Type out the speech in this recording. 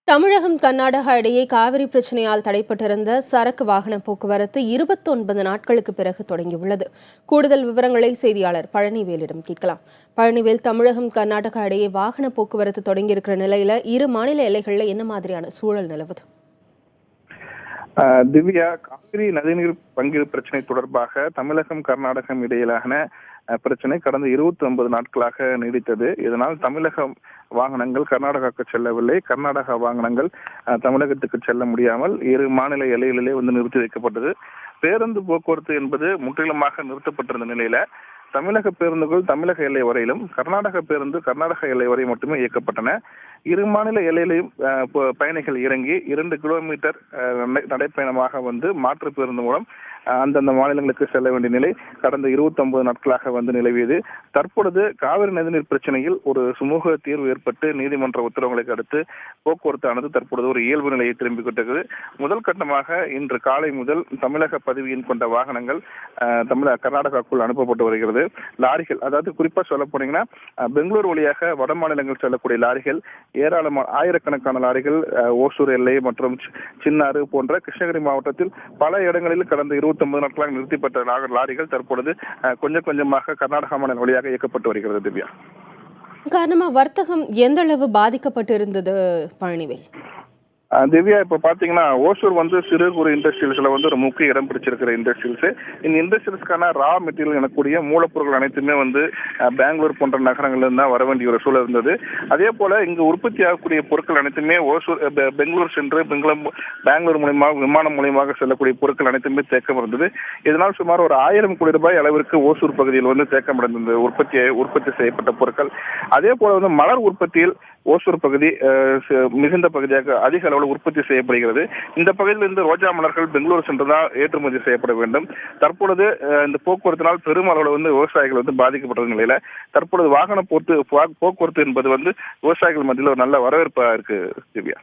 தமிழகம் கர்நாடகா இடையே காவிரி பிரச்சனையால் தடைப்பட்டிருந்த சரக்கு வாகன போக்குவரத்து 29 நாட்களுக்கு பிறகு தொடங்கியுள்ளது. கூடுதல் விவரங்களை செய்தியாளர் பழனிவேலிடம் கேட்கலாம். பழனிவேல், தமிழகம் கர்நாடகா இடையே வாகன போக்குவரத்து தொடங்கியிருக்கிற நிலையில இரு மாநில எல்லைகள்ல என்ன மாதிரியான சூழல் நிலவுது? திவ்யா, காவிரி நதிநீர் பங்கீடு பிரச்சனை தொடர்பாக தமிழகம் கர்நாடகம் இடையிலான பிரச்சனை கடந்த 29 நாட்களாக நீடித்தது. இதனால் தமிழக வாகனங்கள் கர்நாடகாவுக்கு செல்லவில்லை, கர்நாடகா வாகனங்கள் தமிழகத்துக்கு செல்ல முடியாமல் இரு மாநில எல்லைகளிலே நிறுத்தி வைக்கப்பட்டது. பேருந்து போக்குவரத்து என்பது முற்றிலுமாக நிறுத்தப்பட்டிருந்த நிலையில தமிழக பேருந்துகள் தமிழக எல்லை வரையிலும், கர்நாடக பேருந்து கர்நாடக எல்லை வரை மட்டுமே இயக்கப்பட்டன. இரு மாநில எல்லையிலையும் பயணிகள் இறங்கி 2 கிலோமீட்டர் நடைப்பயணமாக மாற்று பேருந்து மூலம் அந்தந்த மாநிலங்களுக்கு செல்ல வேண்டிய நிலை கடந்த 29 நாட்களாக நிலவியது. தற்பொழுது காவிரி நதிநீர் பிரச்சனையில் ஒரு சுமூக தீர்வு ஏற்பட்டு நீதிமன்ற உத்தரவுகளுக்கு அடுத்து போக்குவரத்தானது தற்பொழுது ஒரு இயல்பு நிலையை திரும்பிக் கொண்டது. முதல் கட்டமாக இன்று காலை முதல் தமிழக பதிவின் கொண்ட வாகனங்கள் கர்நாடகாவுக்குள் அனுப்பப்பட்டு வருகிறது. லாரிகள், அதாவது குறிப்பா சொல்ல போனீங்கன்னா பெங்களூர் வழியாக வட மாநிலங்கள் செல்லக்கூடிய லாரிகள் ஏராளமான ஆயிரக்கணக்கான லாரிகள் ஓசூர் எல்லை மற்றும் சின்னாறு போன்ற கிருஷ்ணகிரி மாவட்டத்தில் பல இடங்களில் கடந்த 29 நாட்களாக நிறுத்தப்பட்ட லாரிகள் தற்பொழுது கொஞ்சம் கொஞ்சமாக கர்நாடகா மாநில வழியாக இயக்கப்பட்டு வருகிறது. திவ்யா, காரணமா வர்த்தகம் எந்த அளவு பாதிக்கப்பட்டு இருந்தது பழனிவேல்? திவ்யா, இப்ப பாத்தீங்கன்னா ஓசூர் சிறு குறு இண்டஸ்ட்ரியல்ஸ்ல ஒரு முக்கிய இடம் பிடிச்சிருக்கிற இண்டஸ்ட்ரியல்ஸ். இந்த இண்டஸ்ட்ரியல்ஸ்க்கான ரா மெட்டீரியல் எனக்கூடிய மூலப்பொருட்கள் அனைத்துமே பெங்களூர் போன்ற நகரங்கள்ல இருந்தா வர வேண்டிய ஒரு சூழல் இருந்தது. அதே போல இங்கு உற்பத்தி ஆகக்கூடிய பொருட்கள் அனைத்துமே ஓசூர் பெங்களூர் சென்று பெங்களூர் மூலியமாக விமானம் மூலியமாக செல்லக்கூடிய பொருட்கள் அனைத்துமே தேக்கம் இருந்தது. இதனால் சுமார் ஒரு 1000 கோடி ரூபாய் அளவிற்கு ஓசூர் பகுதியில் தேக்கம் அடைந்தது உற்பத்தி செய்யப்பட்ட பொருட்கள். அதே போல மலர் உற்பத்தியில் ஓசூர் பகுதி மிகுந்த பகுதியாக அதிக அளவில் உற்பத்தி செய்யப்படுகிறது. இந்த பகுதியிலிருந்து ரோஜா மலர்கள் பெங்களூர் சென்றுதான் ஏற்றுமதி செய்யப்பட வேண்டும். தற்பொழுது இந்த போக்குவரத்தினால் பெரும் அளவில் விவசாயிகள் பாதிக்கப்பட்ட நிலையில தற்பொழுது வாகன போக்குவரத்து என்பது விவசாயிகள் மத்தியில் ஒரு நல்ல வரவேற்பா இருக்கு. திவ்யா.